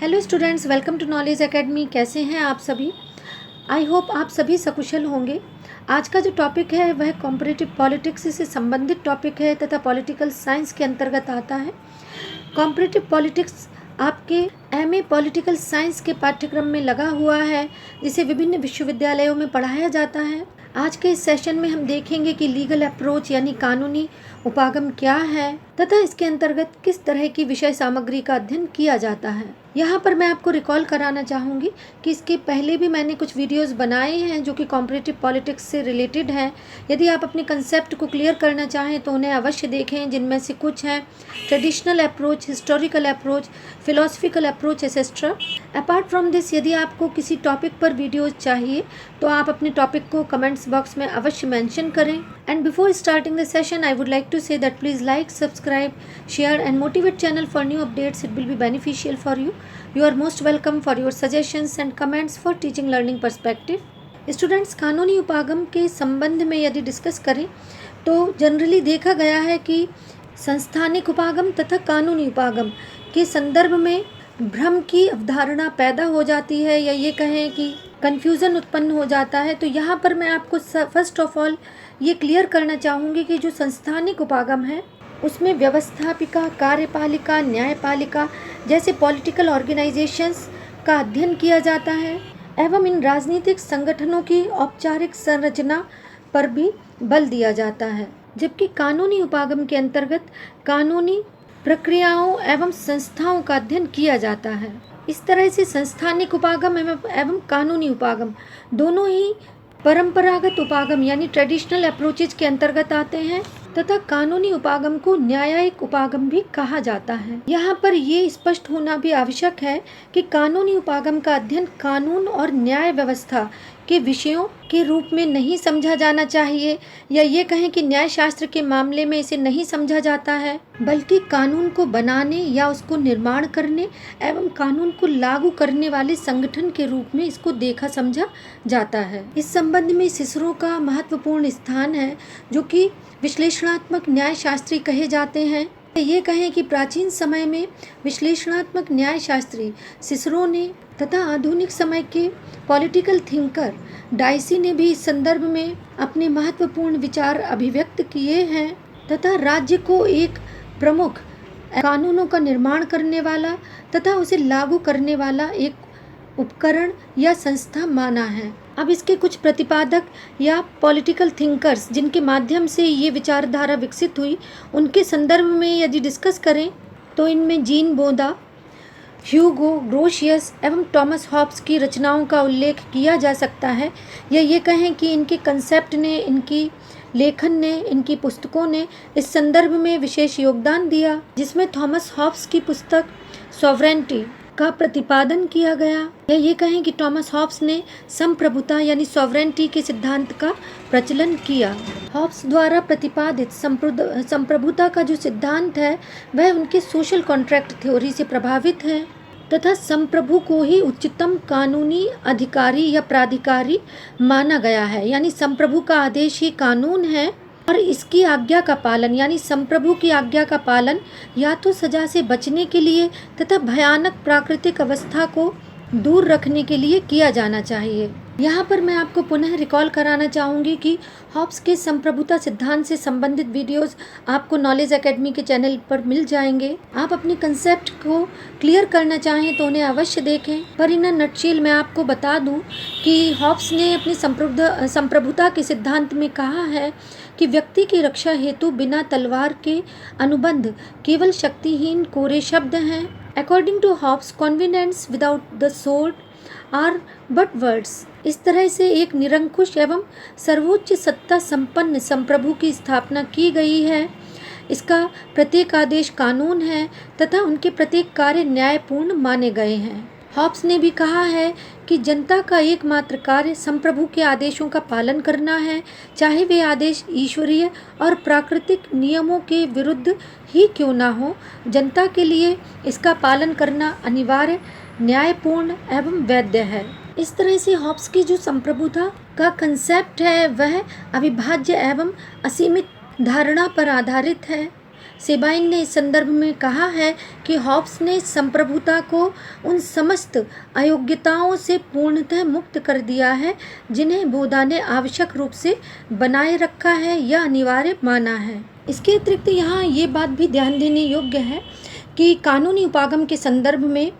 Hello students, welcome to Knowledge Academy. कैसे हैं आप सभी? आई होप आप सभी सकुशल होंगे। आज का जो टॉपिक है वह कॉम्परेटिव पॉलिटिक्स से संबंधित टॉपिक है तथा पॉलिटिकल साइंस के अंतर्गत आता है। कॉम्परेटिव पॉलिटिक्स आपके एमए पॉलिटिकल साइंस के पाठ्यक्रम में लगा हुआ है, जिसे विभिन्न विश्वविद्यालयों में पढ़ाया जाता है। आज के इस सेशन में हम देखेंगे कि लीगल अप्रोच यानी कानूनी उपागम क्या है तथा इसके अंतर्गत किस तरह की विषय सामग्री का अध्ययन किया जाता है। यहाँ पर मैं आपको रिकॉल कराना चाहूँगी कि इसके पहले भी मैंने कुछ वीडियोस बनाए हैं जो कि कॉम्परेटिव पॉलिटिक्स से रिलेटेड हैं। यदि आप अपने कंसेप्ट को क्लियर करना चाहें तो उन्हें अवश्य देखें, जिनमें से कुछ हैं traditional approach, historical approach, philosophical approach etcetera. Apart from this, यदि आपको किसी टॉपिक पर वीडियोज चाहिए तो आप अपने टॉपिक को कमेंट्स बॉक्स में अवश्य मेंशन करें। And before starting the session I would like to say that please like, subscribe, share and motivate channel for new updates. It will be beneficial for you. You are most welcome for your suggestions and comments for teaching learning perspective. Students, कानूनी उपागम के संबंध में यदि discuss करें तो generally देखा गया है कि संस्थानिक उपागम तथा कानूनी उपागम के संदर्भ में भ्रम की अवधारणा पैदा हो जाती है, या ये कहें कि कन्फ्यूज़न उत्पन्न हो जाता है। तो यहाँ पर मैं आपको फर्स्ट ऑफ ऑल ये क्लियर करना चाहूँगी कि जो संस्थानिक उपागम है उसमें व्यवस्थापिका, कार्यपालिका, न्यायपालिका जैसे पॉलिटिकल ऑर्गेनाइजेशंस का अध्ययन किया जाता है एवं इन राजनीतिक संगठनों की औपचारिक संरचना पर भी बल दिया जाता है। जबकि कानूनी उपागम के अंतर्गत कानूनी प्रक्रियाओं एवं संस्थाओं का अध्ययन किया जाता है। इस तरह से संस्थानिक उपागम एवं कानूनी उपागम दोनों ही परंपरागत उपागम यानी ट्रेडिशनल अप्रोचेज के अंतर्गत आते हैं तथा कानूनी उपागम को न्यायिक उपागम भी कहा जाता है। यहाँ पर ये स्पष्ट होना भी आवश्यक है कि कानूनी उपागम का अध्ययन कानून और न्याय व्यवस्था के विषयों के रूप में नहीं समझा जाना चाहिए, या ये कहें कि न्याय शास्त्र के मामले में इसे नहीं समझा जाता है, बल्कि कानून को बनाने या उसको निर्माण करने एवं कानून को लागू करने वाले संगठन के रूप में इसको देखा समझा जाता है। इस संबंध में सिसरो का महत्वपूर्ण स्थान है, जो कि विश्लेषणात्मक न्याय शास्त्री कहे जाते हैं। ये कहें कि प्राचीन समय में विश्लेषणात्मक न्याय शास्त्री सिसरो ने तथा आधुनिक समय के पॉलिटिकल थिंकर डाइसी ने भी इस संदर्भ में अपने महत्वपूर्ण विचार अभिव्यक्त किए हैं तथा राज्य को एक प्रमुख कानूनों का निर्माण करने वाला तथा उसे लागू करने वाला एक उपकरण या संस्था माना है। अब इसके कुछ प्रतिपादक या पॉलिटिकल थिंकर्स जिनके माध्यम से ये विचारधारा विकसित हुई, उनके संदर्भ में यदि डिस्कस करें तो इनमें जीन बोदा, ह्यूगो, ग्रोशियस एवं टॉमस हॉब्स की रचनाओं का उल्लेख किया जा सकता है, या ये कहें कि इनके कंसेप्ट ने, इनकी लेखन ने, इनकी पुस्तकों ने इस संदर्भ में विशेष योगदान दिया, जिसमें थॉमस हॉब्स की पुस्तक सॉवरेंटी का प्रतिपादन किया गया, या ये कहें कि टॉमस हॉब्स ने संप्रभुता यानी सॉवरेंटी के सिद्धांत का प्रचलन किया। हॉब्स द्वारा प्रतिपादित संप्रभुता का जो सिद्धांत है वह उनके सोशल कॉन्ट्रैक्ट थ्योरी से प्रभावित है तथा संप्रभु को ही उच्चतम कानूनी अधिकारी या प्राधिकारी माना गया है, यानी संप्रभु का आदेश ही कानून है और इसकी आज्ञा का पालन यानी संप्रभु की आज्ञा का पालन या तो सजा से बचने के लिए तथा भयानक प्राकृतिक अवस्था को दूर रखने के लिए किया जाना चाहिए। यहाँ पर मैं आपको पुनः रिकॉल कराना चाहूँगी कि हॉब्स के संप्रभुता सिद्धांत से संबंधित वीडियोस आपको नॉलेज एकेडमी के चैनल पर मिल जाएंगे। आप अपने कंसेप्ट को क्लियर करना चाहें तो उन्हें अवश्य देखें। पर इन नटशील मैं आपको बता दूं कि हॉब्स ने अपनी संप्रभुता के सिद्धांत में कहा है कि व्यक्ति की रक्षा हेतु बिना तलवार के अनुबंध केवल शक्तिहीन कोरे शब्द हैं। According to Hobbes, covenants without the sword are but words. इस तरह से एक निरंकुश एवं सर्वोच्च सत्ता संपन्न संप्रभु की स्थापना की गई है। इसका प्रत्येक आदेश कानून है तथा उनके प्रत्येक कार्य न्यायपूर्ण माने गए हैं। हॉब्स ने भी कहा है कि जनता का एकमात्र कार्य संप्रभु के आदेशों का पालन करना है, चाहे वे आदेश ईश्वरीय और प्राकृतिक नियमों के विरुद्ध ही क्यों ना हो। जनता के लिए इसका पालन करना अनिवार्य, न्यायपूर्ण एवं वैध है। इस तरह से हॉब्स की जो संप्रभुता का कंसेप्ट है वह अविभाज्य एवं असीमित धारणा पर आधारित है। सेबाइन ने इस संदर्भ में कहा है कि हॉब्स ने संप्रभुता को उन समस्त अयोग्यताओं से पूर्णतः मुक्त कर दिया है जिन्हें बूदा ने आवश्यक रूप से बनाए रखा है या अनिवार्य माना है। इसके अतिरिक्त यहाँ ये बात भी ध्यान देने योग्य है कि कानूनी उपागम के संदर्भ में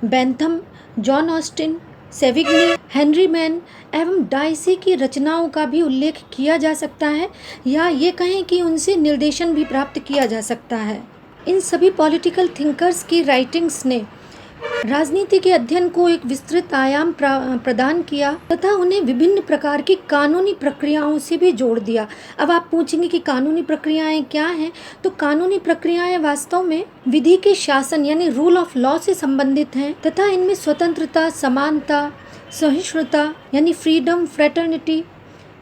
Bentham, John Austin, Savigny, Henry Maine एवं डाइसी की रचनाओं का भी उल्लेख किया जा सकता है या ये कहें कि उनसे निर्देशन भी प्राप्त किया जा सकता है। इन सभी पॉलिटिकल थिंकर्स की राइटिंग्स ने राजनीति के अध्ययन को एक विस्तृत आयाम प्रदान किया तथा उन्हें विभिन्न प्रकार की कानूनी प्रक्रियाओं से भी जोड़ दिया। अब आप पूछेंगे कि कानूनी प्रक्रियाएं क्या हैं, तो कानूनी प्रक्रियाएं वास्तव में विधि के शासन यानी रूल ऑफ लॉ से संबंधित हैं तथा इनमें स्वतंत्रता, समानता, सहिष्णुता यानी फ्रीडम, फ्रेटर्निटी,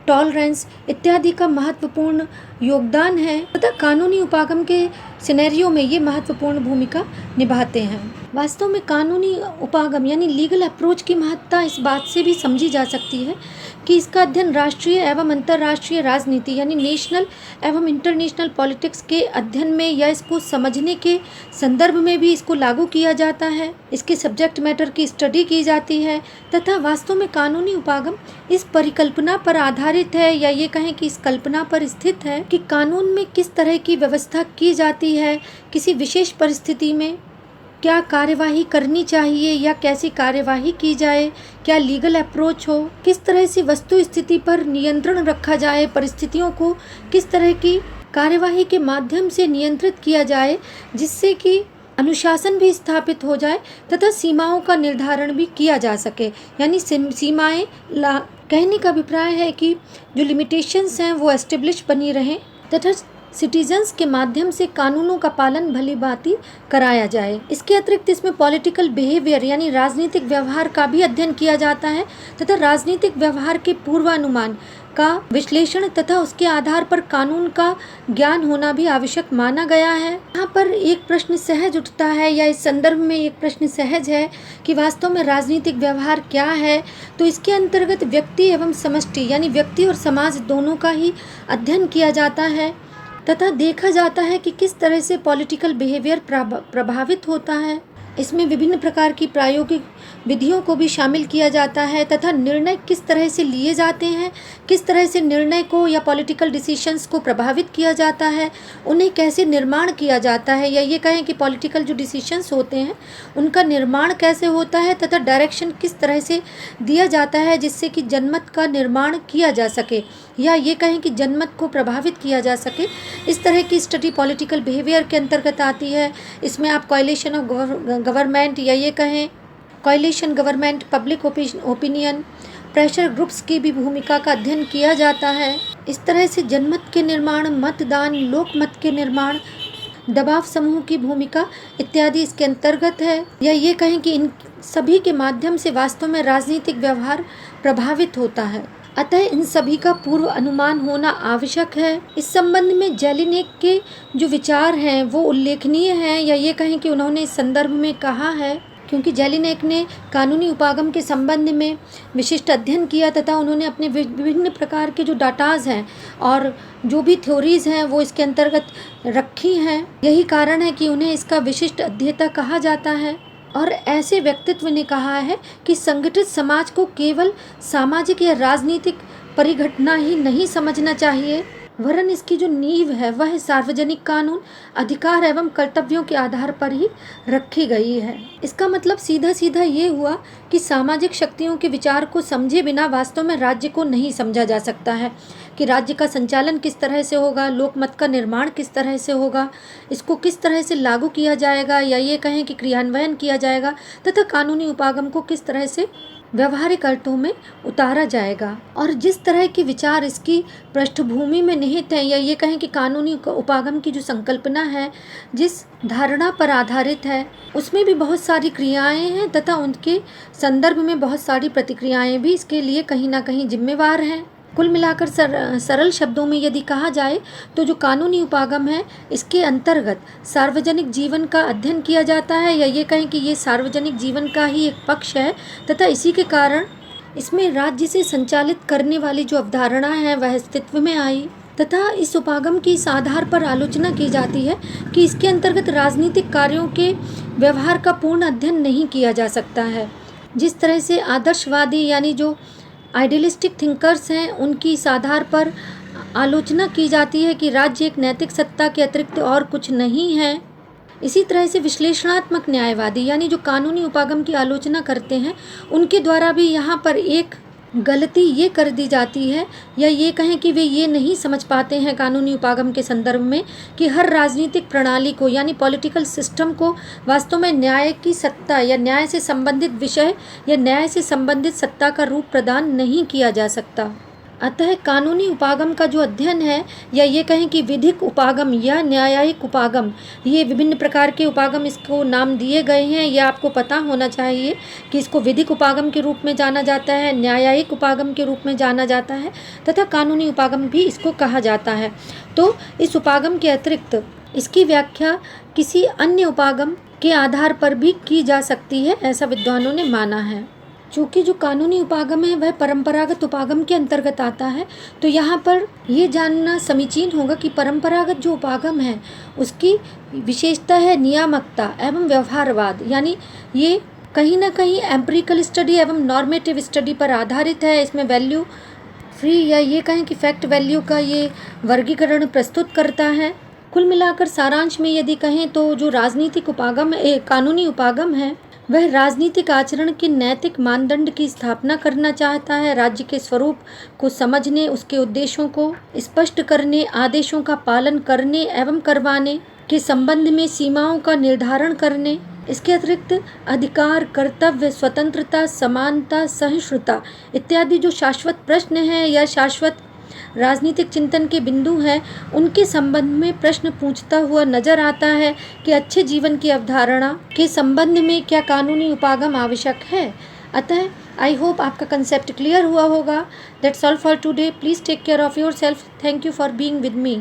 टॉलरेंस इत्यादि का महत्वपूर्ण योगदान है तथा कानूनी उपागम के सिनेरियो में ये महत्वपूर्ण भूमिका निभाते हैं। वास्तव में कानूनी उपागम यानी लीगल अप्रोच की महत्ता इस बात से भी समझी जा सकती है कि इसका अध्ययन राष्ट्रीय एवं अंतर्राष्ट्रीय राजनीति यानी नेशनल एवं इंटरनेशनल पॉलिटिक्स के अध्ययन में या इसको समझने के संदर्भ में भी इसको लागू किया जाता है। इसके सब्जेक्ट मैटर की स्टडी की जाती है तथा वास्तव में कानूनी उपागम इस परिकल्पना पर आधारित है या ये कहें कि इस कल्पना पर स्थित है कि कानून में किस तरह की व्यवस्था की जाती है, किसी विशेष परिस्थिति में क्या कार्यवाही करनी चाहिए या कैसी कार्यवाही की जाए, क्या लीगल अप्रोच हो, किस तरह से वस्तु स्थिति पर नियंत्रण रखा जाए, परिस्थितियों को किस तरह की कार्यवाही के माध्यम से नियंत्रित किया जाए जिससे कि अनुशासन भी स्थापित हो जाए तथा सीमाओं का निर्धारण भी किया जा सके। यानी सीमाएं कहने का अभिप्राय है कि जो लिमिटेशंस हैं वो एस्टेब्लिश बनी रहें तथा सिटीजन्स के माध्यम से कानूनों का पालन भली भांति कराया जाए। इसके अतिरिक्त इसमें पॉलिटिकल बिहेवियर यानी राजनीतिक व्यवहार का भी अध्ययन किया जाता है तथा राजनीतिक व्यवहार के पूर्वानुमान का विश्लेषण तथा उसके आधार पर कानून का ज्ञान होना भी आवश्यक माना गया है। यहाँ पर एक प्रश्न सहज उठता है या इस संदर्भ में एक प्रश्न सहज है कि वास्तव में राजनीतिक व्यवहार क्या है, तो इसके अंतर्गत व्यक्ति एवं समष्टि यानी व्यक्ति और समाज दोनों का ही अध्ययन किया जाता है तथा देखा जाता है कि किस तरह से पॉलिटिकल बिहेवियर प्रभावित होता है। इसमें विभिन्न प्रकार की प्रायोगिक विधियों को भी शामिल किया जाता है तथा निर्णय किस तरह से लिए जाते हैं, किस तरह से निर्णय को या पॉलिटिकल डिसीशंस को प्रभावित किया जाता है, उन्हें कैसे निर्माण किया जाता है या ये कहें कि पॉलिटिकल जो डिसीशंस होते हैं उनका निर्माण कैसे होता है तथा डायरेक्शन किस तरह से दिया जाता है जिससे कि जनमत का निर्माण किया जा सके या ये कहें कि जनमत को प्रभावित किया जा सके। इस तरह की स्टडी पॉलिटिकल बिहेवियर के अंतर्गत आती है। इसमें आप कॉयलेशन ऑफ गवर्नमेंट या ये कहें coalition government, public opinion, pressure groups की भी भूमिका का अध्ययन किया जाता है। इस तरह से जनमत के निर्माण, मतदान, लोकमत के निर्माण, दबाव समूह की भूमिका इत्यादि इसके अंतर्गत है या ये कहें कि इन सभी के माध्यम से वास्तव में राजनीतिक व्यवहार प्रभावित होता है। अतः इन सभी का पूर्व अनुमान होना आवश्यक है। इस संबंध में जेलिनेक के जो विचार हैं वो उल्लेखनीय हैं या ये कहें कि उन्होंने इस संदर्भ में कहा है क्योंकि जेलिनेक ने कानूनी उपागम के संबंध में विशिष्ट अध्ययन किया तथा उन्होंने अपने विभिन्न प्रकार के जो डाटाज हैं और जो भी थ्योरीज हैं वो इसके अंतर्गत रखी हैं। यही कारण है कि उन्हें इसका विशिष्ट अध्येता कहा जाता है। और ऐसे व्यक्तित्व ने कहा है कि संगठित समाज को केवल सामाजिक या राजनीतिक परिघटना ही नहीं समझना चाहिए, वरन इसकी जो नींव है वह सार्वजनिक कानून, अधिकार एवं कर्तव्यों के आधार पर ही रखी गई है। इसका मतलब सीधा सीधा ये हुआ कि सामाजिक शक्तियों के विचार को समझे बिना वास्तव में राज्य को नहीं समझा जा सकता है कि राज्य का संचालन किस तरह से होगा, लोकमत का निर्माण किस तरह से होगा, इसको किस तरह से लागू किया जाएगा या ये कहें कि क्रियान्वयन किया जाएगा तथा कानूनी उपागम को किस तरह से व्यवहारिक अर्थों में उतारा जाएगा। और जिस तरह के विचार इसकी पृष्ठभूमि में निहित हैं या ये कहें कि कानूनी उपागम की जो संकल्पना है जिस धारणा पर आधारित है उसमें भी बहुत सारी क्रियाएं हैं तथा उनके संदर्भ में बहुत सारी प्रतिक्रियाएं भी इसके लिए कहीं ना कहीं जिम्मेवार हैं। कुल मिलाकर सरल शब्दों में यदि कहा जाए तो जो कानूनी उपागम है इसके अंतर्गत सार्वजनिक जीवन का अध्ययन किया जाता है या ये कहें कि ये सार्वजनिक जीवन का ही एक पक्ष है तथा इसी के कारण इसमें राज्य से संचालित करने वाली जो अवधारणा है वह अस्तित्व में आई तथा इस उपागम की इस आधार पर आलोचना की जाती है कि इसके अंतर्गत राजनीतिक कार्यों के व्यवहार का पूर्ण अध्ययन नहीं किया जा सकता है। जिस तरह से आदर्शवादी यानी जो आइडियलिस्टिक थिंकर्स हैं, उनकी इस आधार पर आलोचना की जाती है कि राज्य एक नैतिक सत्ता के अतिरिक्त और कुछ नहीं है। इसी तरह से विश्लेषणात्मक न्यायवादी यानी जो कानूनी उपागम की आलोचना करते हैं, उनके द्वारा भी यहाँ पर एक गलती ये कर दी जाती है, या ये कहें कि वे ये नहीं समझ पाते हैं कानूनी उपागम के संदर्भ में कि हर राजनीतिक प्रणाली को यानी पॉलिटिकल सिस्टम को वास्तव में न्याय की सत्ता या न्याय से संबंधित विषय या न्याय से संबंधित सत्ता का रूप प्रदान नहीं किया जा सकता। अतः कानूनी उपागम का जो अध्ययन है, या ये कहें कि विधिक उपागम या न्यायिक उपागम, ये विभिन्न प्रकार के उपागम इसको नाम दिए गए हैं। यह आपको पता होना चाहिए कि इसको विधिक उपागम के रूप में जाना जाता है, न्यायिक उपागम के रूप में जाना जाता है तथा कानूनी उपागम भी इसको कहा जाता है। तो इस उपागम के अतिरिक्त इसकी व्याख्या किसी अन्य उपागम के आधार पर भी की जा सकती है, ऐसा विद्वानों ने माना है। चूँकि जो कानूनी उपागम है वह परंपरागत उपागम के अंतर्गत आता है, तो यहाँ पर ये जानना समीचीन होगा कि परंपरागत जो उपागम है उसकी विशेषता है नियामकता एवं व्यवहारवाद, यानी ये कहीं ना कहीं एम्पिरिकल स्टडी एवं नॉर्मेटिव स्टडी पर आधारित है। इसमें वैल्यू फ्री या ये कहें कि फैक्ट वैल्यू का ये वर्गीकरण प्रस्तुत करता है। कुल मिलाकर सारांश में यदि कहें तो जो राजनीतिक उपागम कानूनी उपागम है वह राजनीतिक आचरण के नैतिक मानदंड की स्थापना करना चाहता है, राज्य के स्वरूप को समझने, उसके उद्देश्यों को स्पष्ट करने, आदेशों का पालन करने एवं करवाने के संबंध में सीमाओं का निर्धारण करने, इसके अतिरिक्त अधिकार, कर्तव्य, स्वतंत्रता, समानता, सहिष्णुता इत्यादि जो शाश्वत प्रश्न हैं या शाश्वत राजनीतिक चिंतन के बिंदु हैं, उनके संबंध में प्रश्न पूछता हुआ नजर आता है कि अच्छे जीवन की अवधारणा के संबंध में क्या कानूनी उपागम आवश्यक है। अतः आई होप आपका कंसेप्ट क्लियर हुआ होगा। That's all for today. Please take care of yourself. Thank you for being with me.